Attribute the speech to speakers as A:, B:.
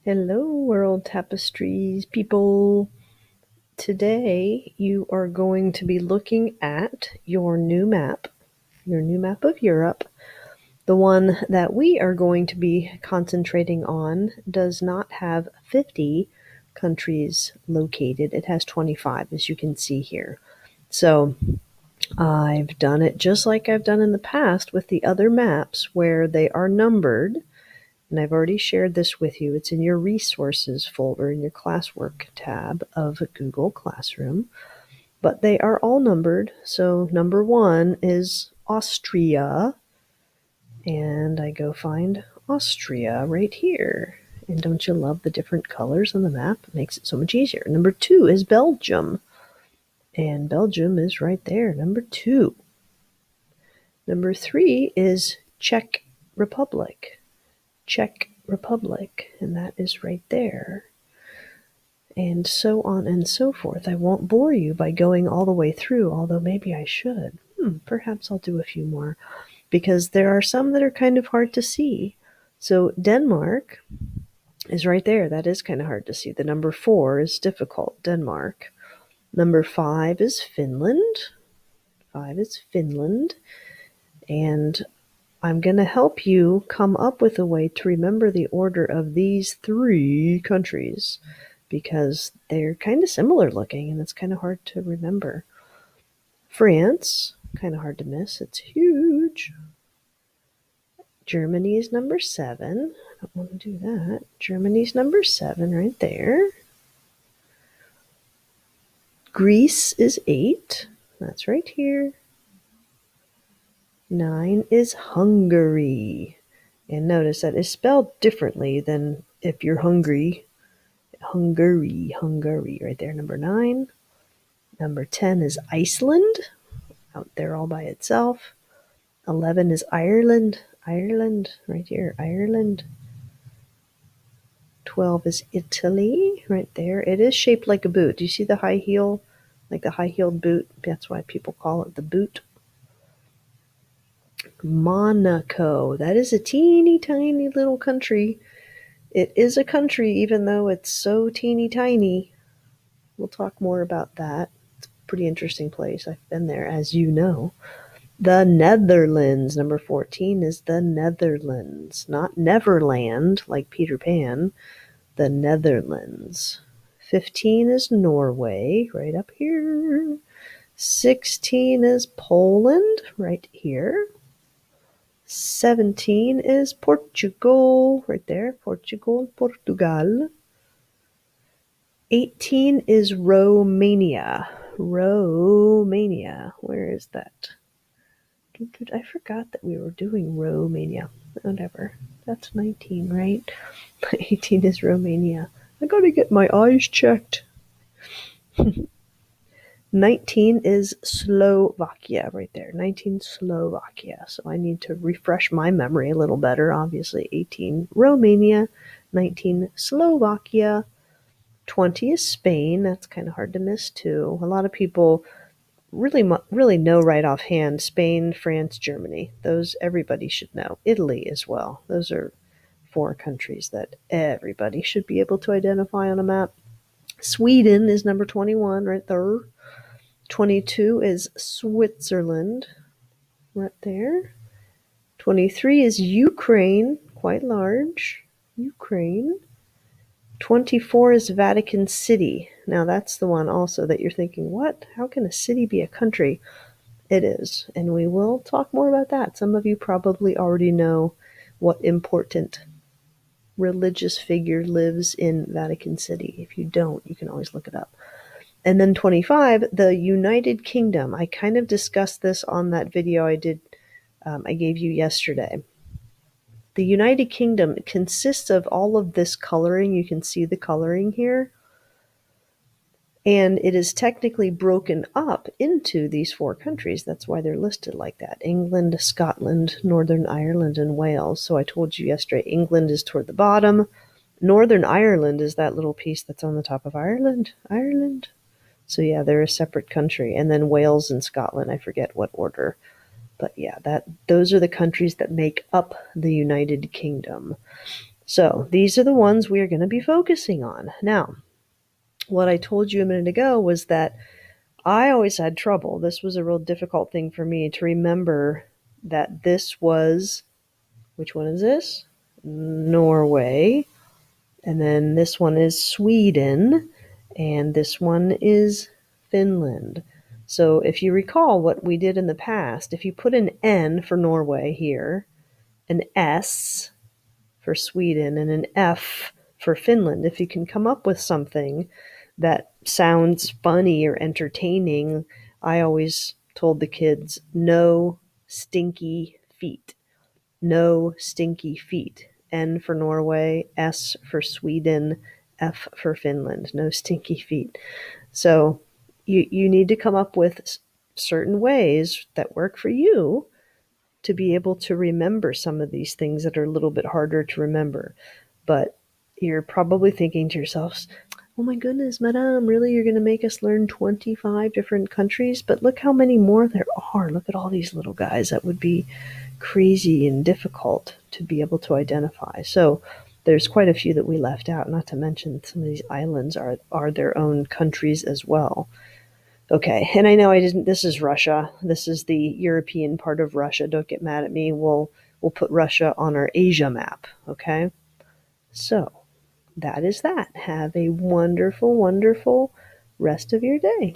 A: Hello, World Tapestries people. Today you are going to be looking at your new map of Europe. The one that we are going to be concentrating on does not have 50 countries located. It has 25, as you can see here. So I've done it just like I've done in the past with the other maps where they are numbered. And I've already shared this with you. It's in your resources folder in your classwork tab of Google Classroom. But they are all numbered. So number 1 is Austria. And I go find Austria right here. And don't you love the different colors on the map? It makes it so much easier. Number 2 is Belgium. And Belgium is right there, number 2. Number 3 is Czech Republic. Czech Republic, and that is right there. And so on and so forth. I won't bore you by going all the way through, although maybe I should. Perhaps I'll do a few more, because there are some that are kind of hard to see. So Denmark is right there. That is kind of hard to see. The number 4 is difficult, Denmark. Number 5 is Finland. 5 is Finland. And I'm going to help you come up with a way to remember the order of these 3 countries, because they're kind of similar looking and it's kind of hard to remember. France, kind of hard to miss. It's huge. Germany is number 7. I don't want to do that. Germany's number 7 right there. Greece is 8. That's right here. 9 is Hungary. And notice that is spelled differently than if you're hungry. Hungary, right there, number 9. Number 10 is Iceland, out there all by itself. 11 is Ireland, right here, Ireland. 12 is Italy, right there. It is shaped like a boot. Do you see the high heel? Like the high-heeled boot? That's why people call it the boot. Monaco. That is a teeny tiny little country. It is a country, even though it's so teeny tiny. We'll talk more about that. It's a pretty interesting place. I've been there, as you know. The Netherlands, number 14, is the Netherlands. Not Neverland, like Peter Pan. The Netherlands. 15 is Norway, right up here. 16 is Poland, right here. 17 is Portugal, right there. Portugal. 18 is Romania. Romania. Where is that? I forgot that we were doing Romania. Whatever. That's 19, right? 18 is Romania. I gotta get my eyes checked. 19 is Slovakia, right there. 19 Slovakia. So I need to refresh my memory a little better. Obviously, 18 Romania, 19 Slovakia, 20 is Spain. That's kind of hard to miss too. A lot of people really know right offhand Spain, France, Germany. Those everybody should know. Italy as well. Those are 4 countries that everybody should be able to identify on a map. Sweden is number 21 right there. 22 is Switzerland right there. 23 is Ukraine, quite large. Ukraine. 24 is Vatican City. Now that's the one also that you're thinking, what? How can a city be a country? It is, and we will talk more about that. Some of you probably already know what important religious figure lives in Vatican City. If you don't, you can always look it up. And then 25, the United Kingdom. I kind of discussed this on that video I gave you yesterday. The United Kingdom consists of all of this coloring. You can see the coloring here. And it is technically broken up into these 4 countries. That's why they're listed like that. England, Scotland, Northern Ireland, and Wales. So I told you yesterday, England is toward the bottom. Northern Ireland is that little piece that's on the top of Ireland. So yeah, they're a separate country. And then Wales and Scotland, I forget what order. But yeah, those are the countries that make up the United Kingdom. So these are the ones we are going to be focusing on. Now, what I told you a minute ago was that I always had trouble. This was a real difficult thing for me to remember that this was, which one is this? Norway. And then this one is Sweden. And this one is Finland. So if you recall what we did in the past, if you put an N for Norway here, an S for Sweden, and an F for Finland, if you can come up with something that sounds funny or entertaining, I always told the kids, no stinky feet. No stinky feet. N for Norway, S for Sweden, F for Finland. No stinky feet. So you need to come up with certain ways that work for you to be able to remember some of these things that are a little bit harder to remember. But you're probably thinking to yourselves, oh my goodness, Madame, really? You're going to make us learn 25 different countries? But look how many more there are. Look at all these little guys. That would be crazy and difficult to be able to identify. So there's quite a few that we left out, not to mention some of these islands are their own countries as well. Okay, and I know I didn't, this is Russia. This is the European part of Russia. Don't get mad at me. We'll put Russia on our Asia map, okay? So that is that. Have a wonderful, wonderful rest of your day.